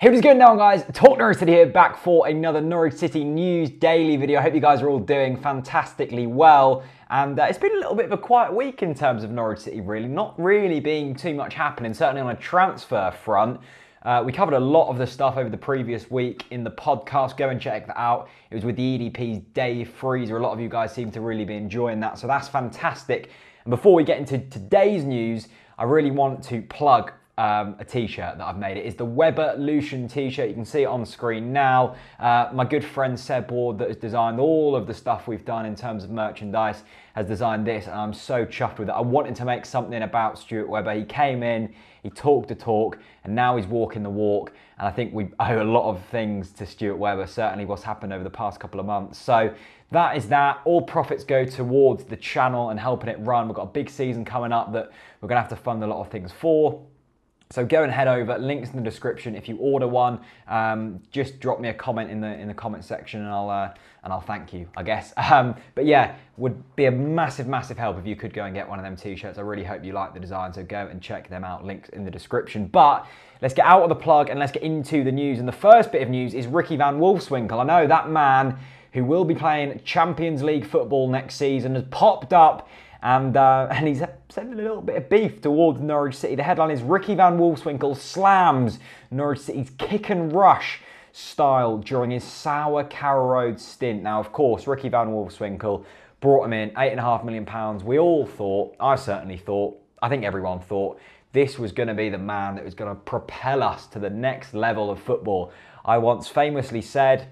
Hey, what's going on, guys? TalkNorwichCity here, back for another Norwich City news daily video. I hope you guys are all doing fantastically well. And it's been a little bit of a quiet week in terms of Norwich City, really. Not really being too much happening, certainly on a transfer front. We covered a lot of the stuff over the previous week in the podcast. Go and check that out. It was with the EDP's Day Freezer. A lot of you guys seem to really be enjoying that, so that's fantastic. And before we get into today's news, I really want to plug a t-shirt that I've made. It is the Weber Lucian t-shirt. You can see it on screen now. My good friend Seb Ward, that has designed all of the stuff we've done in terms of merchandise, has designed this, and I'm so chuffed with it. I wanted to make something about Stuart Webber. He came in, he talked the talk, and now he's walking the walk. And I think we owe a lot of things to Stuart Webber, certainly what's happened over the past couple of months. So that is that. All profits go towards the channel and helping it run. We've got a big season coming up that we're going to have to fund a lot of things for. So go and head over, links in the description. If you order one, just drop me a comment in the comment section, and I'll thank you, I guess. But yeah, would be a massive help if you could go and get one of them t-shirts. I really hope you like the design, so go and check them out. Links in the description. But let's get out of the plug and let's get into the news. And the first bit of news is Ricky van Wolfswinkel. I know that man who will be playing Champions League football next season has popped up. And he's sending a little bit of beef towards Norwich City. The headline is Ricky van Wolfswinkel slams Norwich City's kick and rush style during his sour Carrow Road stint. Now, of course, Ricky van Wolfswinkel brought him in, £8.5 million. We all thought, I certainly thought, I think everyone thought, this was going to be the man that was going to propel us to the next level of football. I once famously said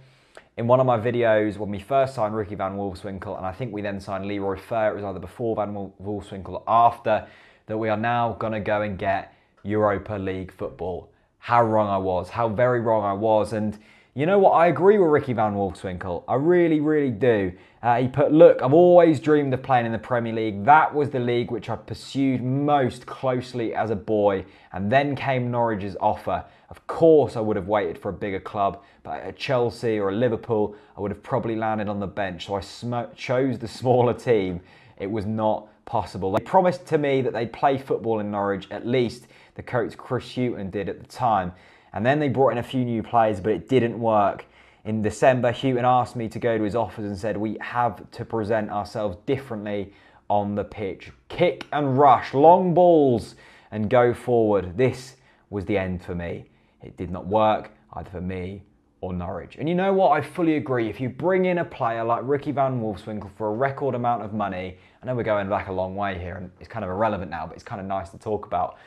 in one of my videos when we first signed Ricky van Wolfswinkel, and I think we then signed Leroy Fer, it was either before van Wolfswinkel or after, that we are now going to go and get Europa League football. How wrong I was, how very wrong I was. And you know what, I agree with Ricky van Wolfswinkel. I really do. He put, look, I've always dreamed of playing in the Premier League. That was the league which I pursued most closely as a boy. And then came Norwich's offer. Of course, I would have waited for a bigger club, but at Chelsea or Liverpool, I would have probably landed on the bench. So I chose the smaller team. It was not possible. They promised to me that they'd play football in Norwich, at least the coach Chris Hughton did at the time. And then they brought in a few new players, but it didn't work. In December, Hughton asked me to go to his office and said, we have to present ourselves differently on the pitch. Kick and rush, long balls, and go forward. This was the end for me. It did not work, either for me or Norwich. And you know what? I fully agree. If you bring in a player like Ricky van Wolfswinkel for a record amount of money, I know we're going back a long way here, and it's kind of irrelevant now, but it's kind of nice to talk about.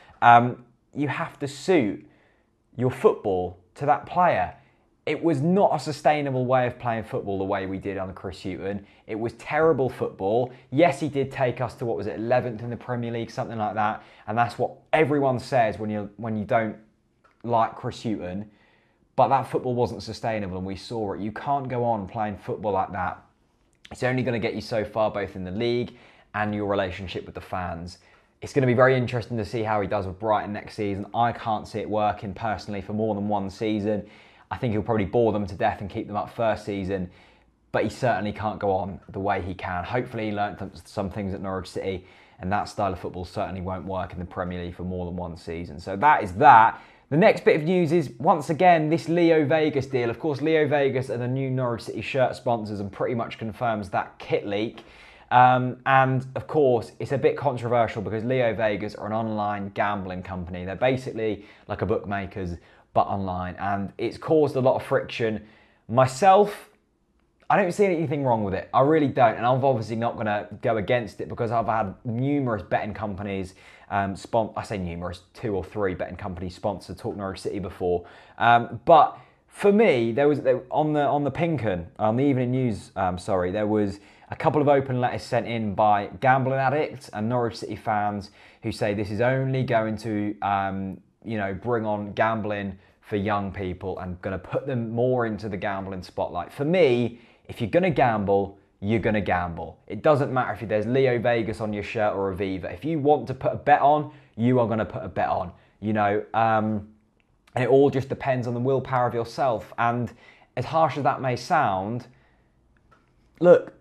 You have to suit your football to that player. It was not a sustainable way of playing football the way we did under Chris Hughton. It was terrible football. Yes, he did take us to, what was it, 11th in the Premier League, something like that. And that's what everyone says when you don't like Chris Hughton. But that football wasn't sustainable, and we saw it. You can't go on playing football like that. It's only going to get you so far, both in the league and your relationship with the fans. It's going to be very interesting to see how he does with Brighton next season. I can't see it working personally for more than one season. I think he'll probably bore them to death and keep them up first season, but he certainly can't go on the way he can. Hopefully he learnt some things at Norwich City, and that style of football certainly won't work in the Premier League for more than one season. So that is that. The next bit of news is, once again, this Leo Vegas deal. Of course, Leo Vegas are the new Norwich City shirt sponsors and pretty much confirms that kit leak. And of course, it's a bit controversial because Leo Vegas are an online gambling company. They're basically like a bookmaker's, but online, and it's caused a lot of friction. Myself, I don't see anything wrong with it. I really don't, and I'm obviously not going to go against it because I've had numerous betting companies, I say numerous, 2 or 3 betting companies sponsor Talk Norwich City before. But for me, there was on the Pink 'Un, on the Evening News, there was a couple of open letters sent in by gambling addicts and Norwich City fans who say this is only going to bring on gambling for young people and going to put them more into the gambling spotlight. For me, if you're going to gamble, you're going to gamble. It doesn't matter if there's Leo Vegas on your shirt or Aviva. If you want to put a bet on, you are going to put a bet on, and it all just depends on the willpower of yourself. And as harsh as that may sound, look,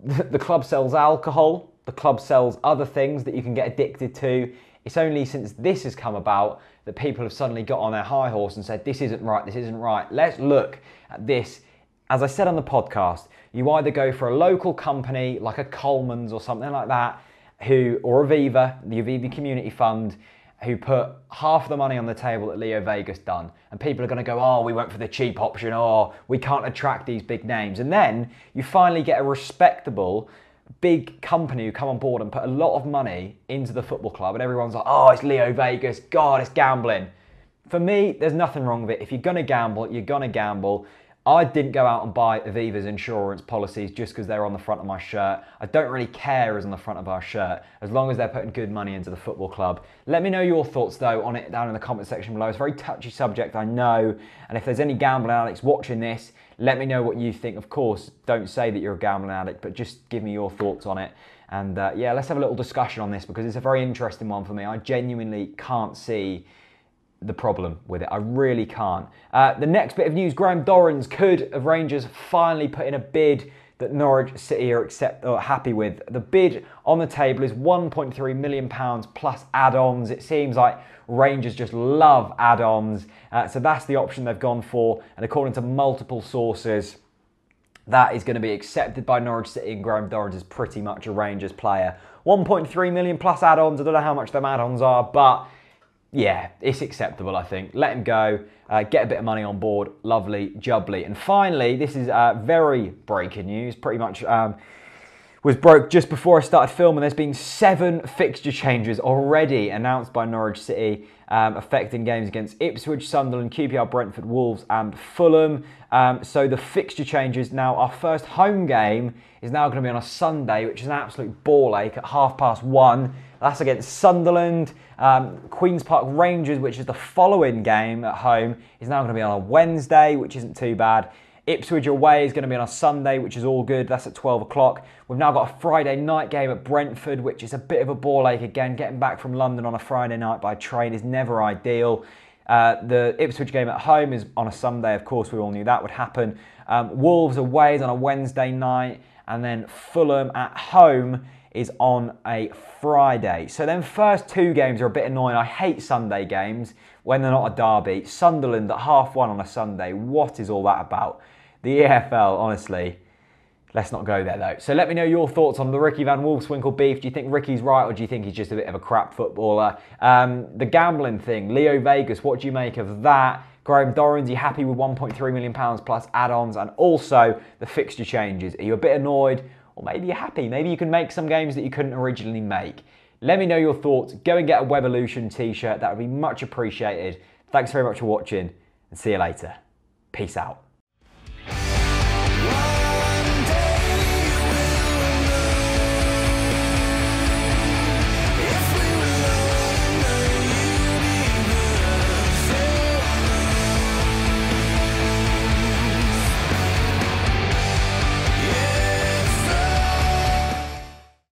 the club sells alcohol, the club sells other things that you can get addicted to. It's only since this has come about that people have suddenly got on their high horse and said, this isn't right, this isn't right. Let's look at this. As I said on the podcast, you either go for a local company like a Coleman's or something like that, or Aviva, the Aviva Community Fund, who put half the money on the table that Leo Vegas done. And people are going to go, oh, we went for the cheap option, oh, we can't attract these big names. And then you finally get a respectable big company who come on board and put a lot of money into the football club, and everyone's like, oh, it's Leo Vegas, God, it's gambling. For me, there's nothing wrong with it. If you're going to gamble, you're going to gamble. I didn't go out and buy Aviva's insurance policies just because they're on the front of my shirt. I don't really care who's on the front of our shirt, as long as they're putting good money into the football club. Let me know your thoughts, though, on it down in the comment section below. It's a very touchy subject, I know. And if there's any gambling addicts watching this, let me know what you think. Of course, don't say that you're a gambling addict, but just give me your thoughts on it. And yeah, let's have a little discussion on this, because it's a very interesting one for me. I genuinely can't see the problem with it. I really can't. The next bit of news, Graham Dorrans could have Rangers finally put in a bid that Norwich City are happy with. The bid on the table is £1.3 million plus add-ons. It seems like Rangers just love add-ons. So that's the option they've gone for. And according to multiple sources, that is going to be accepted by Norwich City, and Graham Dorrans is pretty much a Rangers player. 1.3 million plus add-ons. I don't know how much them add-ons are, but yeah, it's acceptable, I think. Let him go, get a bit of money on board, lovely, jubbly. And finally, this is very breaking news, pretty much was broke just before I started filming. There's been 7 fixture changes already announced by Norwich City, affecting games against Ipswich, Sunderland, QPR, Brentford, Wolves and Fulham. So the fixture changes now, our first home game is now going to be on a Sunday, which is an absolute ball ache at 1:30. That's against Sunderland. Queen's Park Rangers, which is the following game at home, is now going to be on a Wednesday, which isn't too bad. Ipswich away is going to be on a Sunday, which is all good. That's at 12 o'clock. We've now got a Friday night game at Brentford, which is a bit of a ball ache again. Getting back from London on a Friday night by train is never ideal. The Ipswich game at home is on a Sunday. Of course, we all knew that would happen. Wolves away is on a Wednesday night. And then Fulham at home is on a Friday. So then first 2 games are a bit annoying. I hate Sunday games when they're not a derby. Sunderland at 1:30 on a Sunday. What is all that about? The EFL, honestly. Let's not go there though. So let me know your thoughts on the Ricky Van Wolfswinkel beef. Do you think Ricky's right, or do you think he's just a bit of a crap footballer? The gambling thing, Leo Vegas, what do you make of that? Graham Dorrans, are you happy with £1.3 million plus add-ons? And also the fixture changes. Are you a bit annoyed? Or maybe you're happy. Maybe you can make some games that you couldn't originally make. Let me know your thoughts. Go and get a Wevolution t-shirt. That would be much appreciated. Thanks very much for watching, and see you later. Peace out.